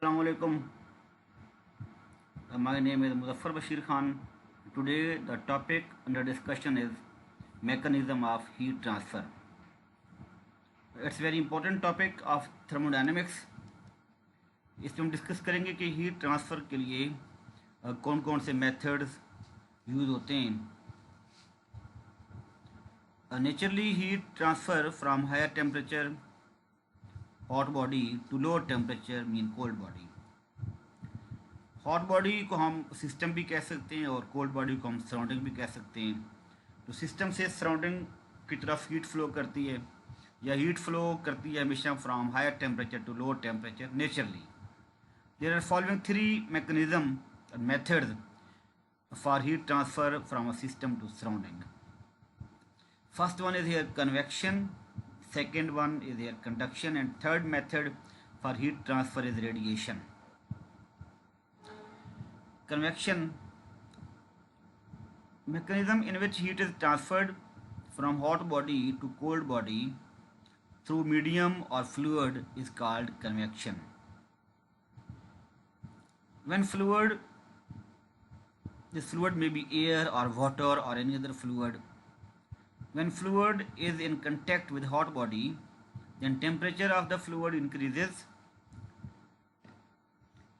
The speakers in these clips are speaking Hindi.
Assalamualaikum. My name is Muzaffar Bashir Khan. Today the topic under discussion is mechanism of heat transfer. It's very important topic of thermodynamics. इसमें हम डिस्कस करेंगे कि हीट ट्रांसफ़र के लिए कौन कौन से मेथड्स यूज़ होते हैं. Naturally heat transfer from higher temperature hot body to lower temperature mean cold body. Hot body को हम सिस्टम भी कह सकते हैं और कोल्ड बॉडी को हम सराउंडिंग भी कह सकते हैं. तो सिस्टम से सराउंडिंग की तरफ हीट फ्लो करती है या हीट फ्लो करती है हमेशा from higher temperature to lower temperature naturally. There are following three mechanism and methods for heat transfer from a system to surrounding. First one is here convection, second one is here conduction, and third method for heat transfer is radiation. Convection, mechanism in which heat is transferred from hot body to cold body through medium or fluid is called convection. When this fluid may be air or water or any other fluid. When fluid is in contact with hot body, then temperature of the fluid increases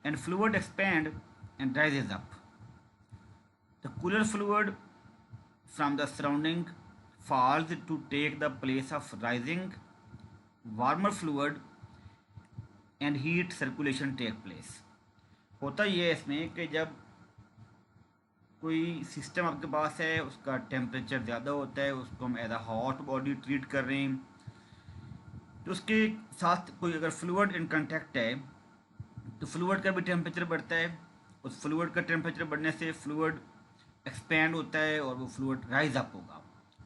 and fluid expand and rises up. The cooler fluid from the surrounding falls to take the place of rising warmer fluid and heat circulation take place. होता ये है इसमें कि जब कोई सिस्टम आपके पास है उसका टेम्परेचर ज़्यादा होता है, उसको हम as a hot body treat कर रहे हैं, तो उसके साथ कोई अगर फ्लूइड इन कांटेक्ट है तो फ्लूइड का भी टेम्परेचर बढ़ता है. उस फ्लूइड का टेम्परेचर बढ़ने से फ्लूइड एक्सपैंड होता है और वो फ्लूइड राइज अप होगा.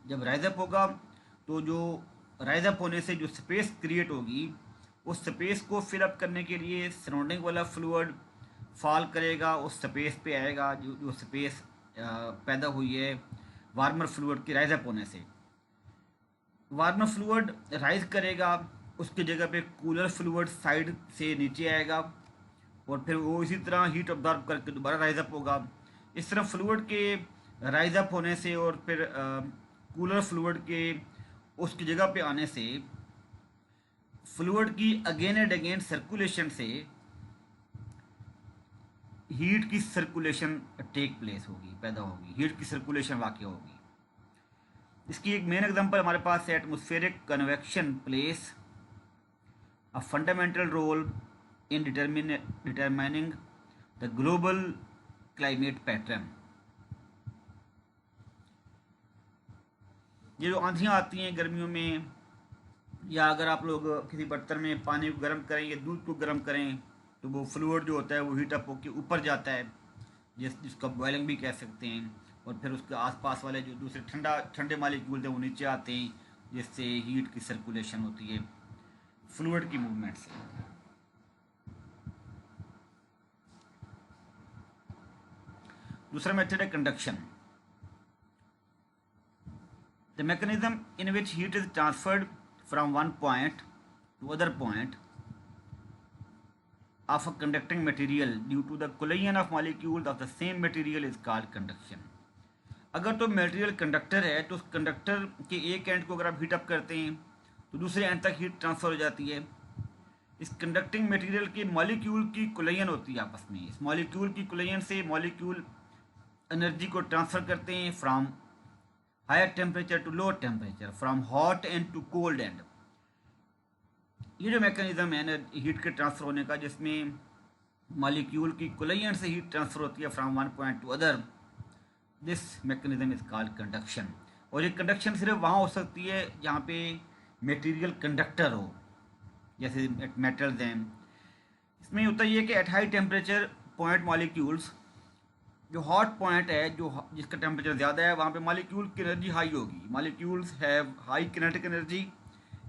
जब राइज अप होगा तो जो राइज अप होने से जो स्पेस क्रिएट होगी उस स्पेस को फिलअप करने के लिए सराउंडिंग वाला फ्लूइड फॉल करेगा, उस स्पेस पे आएगा जो स्पेस पैदा हुई है वार्मर फ्लूइड के राइज अप होने से. वार्मर फ्लूइड राइज करेगा, उसकी जगह पे कूलर फ्लूइड साइड से नीचे आएगा और फिर वो इसी तरह हीट अब्जॉर्ब करके दोबारा राइज अप होगा. इस तरह फ्लूइड के राइज अप होने से और फिर कूलर फ्लूइड के उसकी जगह पे आने से फ्लूइड की अगेन एंड अगेन सर्कुलेशन से हीट की सर्कुलेशन टेक प्लेस होगी, पैदा होगी, हीट की सर्कुलेशन वाक़ होगी. इसकी एक मेन एग्जांपल हमारे पास है atmospheric convection place a fundamental role in determining the global climate pattern. ये जो आंधियाँ आती हैं गर्मियों में, या अगर आप लोग किसी बर्तन में पानी को गर्म करें या दूध को गर्म करें तो वो फ्लूइड जो होता है वो हीट अप होकर ऊपर जाता है, जिसको बॉइलिंग भी कह सकते हैं, और फिर उसके आसपास वाले जो दूसरे ठंडे मालिक्यूल थे वो नीचे आते हैं, जिससे हीट की सर्कुलेशन होती है फ्लूइड की मूवमेंट से. दूसरा मेथड है conduction. The mechanism in which heat is transferred from one point two other point of a conducting material due to the collision of molecules of the same material is called conduction. अगर तो मटेरियल कंडक्टर है तो उस कंडक्टर के एक एंड को अगर आप हीट अप करते हैं तो दूसरे एंड तक हीट ट्रांसफ़र हो जाती है. इस कंडक्टिंग मटेरियल के मॉलिक्यूल की कोलिजन होती है आपस में. इस मॉलिक्यूल की कोलिजन से मॉलिक्यूल एनर्जी को ट्रांसफ़र करते हैं from higher temperature to lower temperature, from hot end to cold end. ये जो मैकेनिज्म है ना हीट के ट्रांसफ़र होने का, जिसमें मॉलिक्यूल की कोलिजन से हीट ट्रांसफ़र होती है from one point two other, this mechanism is called conduction. और ये कंडक्शन सिर्फ वहाँ हो सकती है जहाँ पे मटेरियल कंडक्टर हो, जैसे मेटल्स हैं. इसमें होता ये कि at high temperature point molecules, जो हॉट पॉइंट है जिसका टेम्परेचर ज़्यादा है वहाँ पे मॉलिक्यूल की एनर्जी हाई होगी. Molecules have high kinetic energy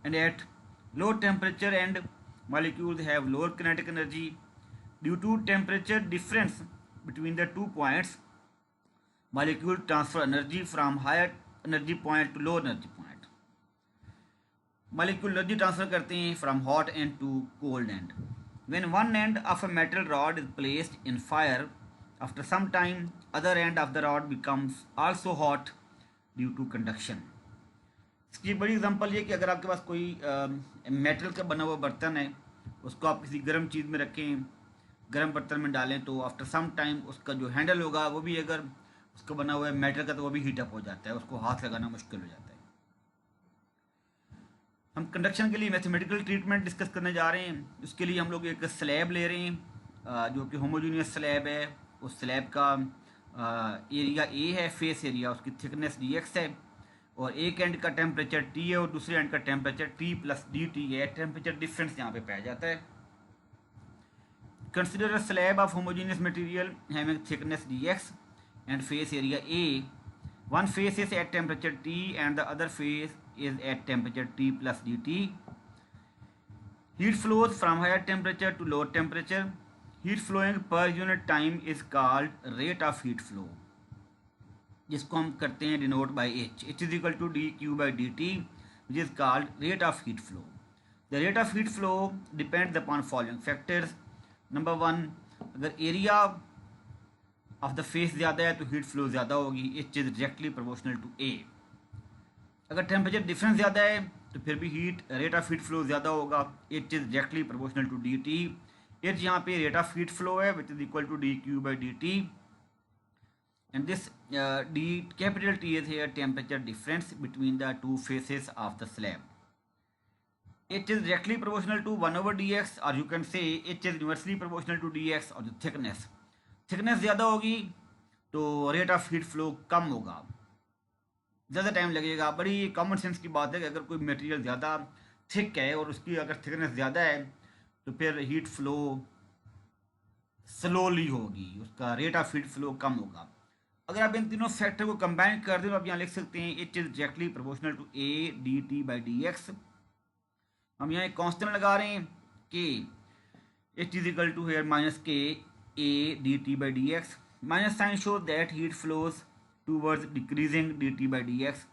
and at low temperature and molecules have lower kinetic energy. Due to temperature difference between the 2 points, molecule transfer energy from higher energy point to lower energy point. Molecule energy transfer करते हैं from hot end to cold end. When one end of a metal rod is placed in fire, after some time, other end of the rod becomes also hot due to conduction. इसकी बड़ी एग्जांपल ये कि अगर आपके पास कोई मेटल का बना हुआ बर्तन है, उसको आप किसी गर्म चीज़ में रखें, गर्म बर्तन में डालें, तो आफ्टर सम टाइम उसका जो हैंडल होगा वो भी, अगर उसका बना हुआ है मेटल का, तो वो भी हीट अप हो जाता है, उसको हाथ लगाना मुश्किल हो जाता है। हम कंडक्शन के लिए मैथमेटिकल ट्रीटमेंट डिस्कस करने जा रहे हैं। उसके लिए हम लोग एक स्लैब ले रहे हैं, जो कि होमोजीनियस स्लैब है। उस स्लैब का एरिया ए है, फेस एरिया, उसकी थिकनेस dx है, और एक एंड का टेम्परेचर T है और दूसरे एंड का टेम्परेचर T + dt है। टेम्परेचर डिफरेंस यहाँ पे पाया जाता है। Consider a slab of homogeneous material having thickness dx and face area A. One face is at temperature T and the other face is at temperature T + dt. Heat flows from higher temperature to lower temperature. Heat flowing per unit time is called rate of heat flow, जिसको हम करते हैं denote by H. H is equal to dq/dt, which is called rate of heat flow. The rate of heat flow depends upon following factors. Number 1, अगर एरिया ऑफ द फेस ज़्यादा है तो हीट फ्लो ज़्यादा होगी, H is directly proportional to A. अगर टेम्परेचर डिफरेंस ज़्यादा है तो फिर भी रेट ऑफ हीट फ्लो ज़्यादा होगा, H is directly proportional to dt. H यहाँ पे रेट ऑफ हीट फ्लो है, which is equal to dq/dt, and this d capital T is here temperature difference between the two faces of the slab. H is directly proportional to 1/dx, or you can say H is inversely proportional to dx, और जो थिकनेस ज़्यादा होगी तो रेट ऑफ हीट फ्लो कम होगा, ज़्यादा टाइम लगेगा। बड़ी कॉमन सेंस की बात है कि अगर कोई मटेरियल ज़्यादा थिक है और उसकी अगर थिकनेस ज़्यादा है तो फिर हीट फ्लो स्लोली होगी, उसका रेट ऑफ हीट फ्लो कम होगा। अगर आप इन तीनों फैक्टर को कंबाइन कर दें तो आप यहाँ लिख सकते हैं H is directly proportional to A dt/dx। हम यहाँ एक कांस्टेंट लगा रहे हैं कि H is equal to here -k A dt/dx. Minus sign shows that heat flows towards decreasing dt/dx.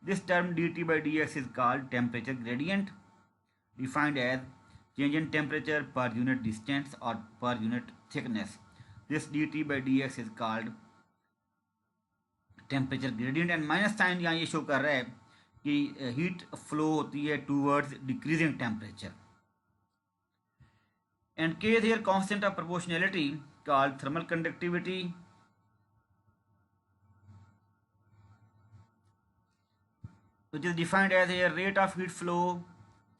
This term dt/dx is called temperature gradient, defined as change in temperature per unit distance or per unit thickness. This dt/dx is called temperature gradient, and minus sign यहाँ ये शो कर रहा है कि हीट फ्लो होती है towards decreasing temperature. And K is here constant of proportionality called thermal conductivity, which is defined as a rate of heat flow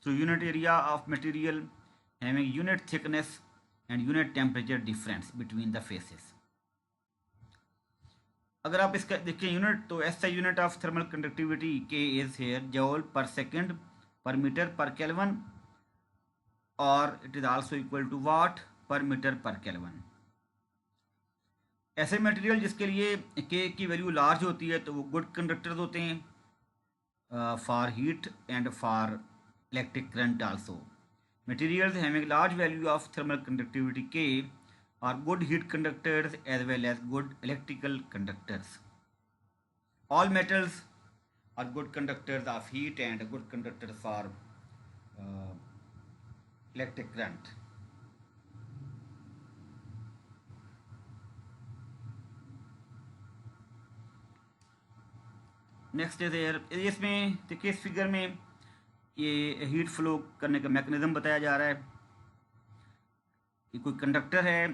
through unit area of material having unit thickness and unit temperature difference between the faces. अगर आप इसका देखिए यूनिट, तो SI unit of thermal conductivity K is here joule per second per meter per Kelvin, और it is also equal to watt per meter per Kelvin. ऐसे मटेरियल जिसके लिए K की वैल्यू लार्ज होती है तो वो गुड कंडक्टर्स होते हैं for heat and for electric current also. Materials having large value of thermal conductivity K are good heat conductors as well as good electrical conductors. All metals are good conductors of heat and good conductors for electric current. Next is air. इसमें देखिए इस फिगर में ये हीट फ्लो करने का मैकेनिज्म बताया जा रहा है. ये कोई कंडक्टर है,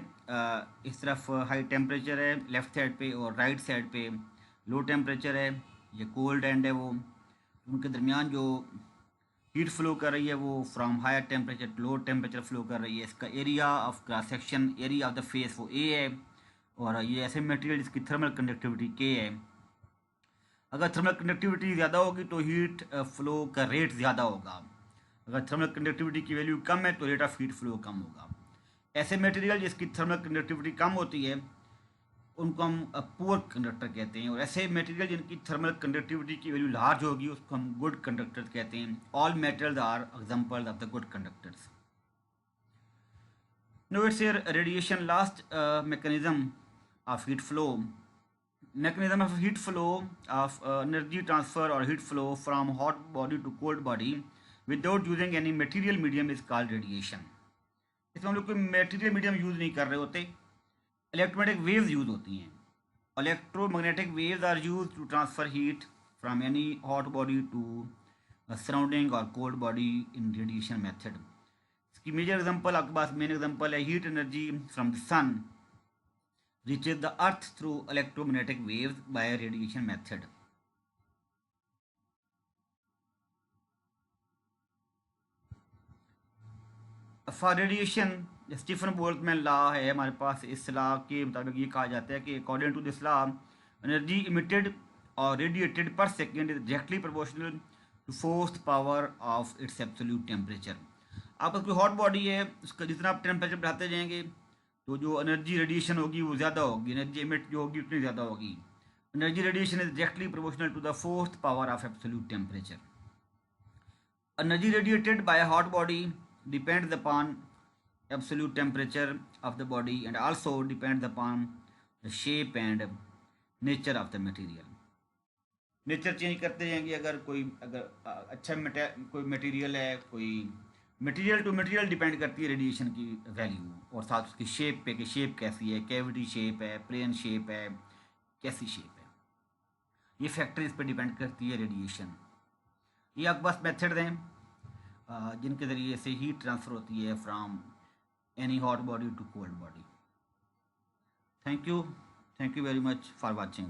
इस तरफ हाई टेम्परेचर है लेफ़्ट साइड पे और राइट साइड पे लो टेम्परेचर है. ये कोल्ड एंड है, वो उनके दरमियान जो हीट फ्लो कर रही है वो from higher temperature to low temperature flow कर रही है. इसका area of cross section, area of the face वो A है, और ये ऐसे मटेरियल जिसकी थर्मल कंडक्टिविटी K है. अगर थर्मल कंडक्टिविटी ज़्यादा होगी तो हीट फ्लो का रेट ज़्यादा होगा. अगर थर्मल कंडक्टिविटी की वैल्यू कम है तो रेट ऑफ हीट फ्लो कम होगा. ऐसे मटेरियल जिसकी थर्मल कंडक्टिविटी कम होती है उनको हम पुअर कंडक्टर कहते हैं, और ऐसे मटेरियल जिनकी थर्मल कंडक्टिविटी की वैल्यू लार्ज होगी उसको हम गुड कंडक्टर्स कहते हैं. All metals are examples of the good conductors. No it's here radiation last mechanism of heat flow. Mechanism of heat flow of energy transfer or heat flow from hot body to cold body without using any material medium is called radiation. इसमें हम लोग कोई मेटीरियल मीडियम यूज़ नहीं कर रहे होते, इलेक्ट्रोमैग्नेटिक वेव्स यूज़ होती हैं। Electromagnetic waves are use to transfer heat from any hot body to surrounding और cold body in radiation method. इसकी मेजर एग्जांपल आपके पास मेन एग्जांपल है heat energy from the sun reaches the earth through electromagnetic waves by radiation method. For radiation, Stefan Boltzmann law है हमारे पास। इस लॉ के मुताबिक ये कहा जाता है कि according to this law energy emitted और radiated per second is directly proportional to force power of its absolute temperature. आपका कोई हॉट बॉडी है, उसका जितना आप टेम्परेचर बढ़ाते जाएंगे तो जो एनर्जी रेडिएशन होगी वो ज़्यादा होगी, एनर्जी इमिट जो होगी उतनी ज़्यादा होगी। Energy radiation is directly proportional to the fourth power of absolute temperature. Energy radiated by a hot body depends upon absolute temperature of the body and also depends upon the shape and nature of the material. Nature change करते जाएंगे, अगर अच्छा कोई मटेरियल है, कोई मटेरियल टू मटेरियल डिपेंड करती है रेडिएशन की वैल्यू, और साथ उसकी शेप पे कि शेप कैसी है, कैविटी शेप है, प्लेन शेप है, कैसी शेप है, ये फैक्टर इस पर डिपेंड करती है रेडिएशन। ये आपके पास मेथड हैं जिनके ज़रिए से हीट ट्रांसफ़र होती है from any hot body to cold body. Thank you very much for watching.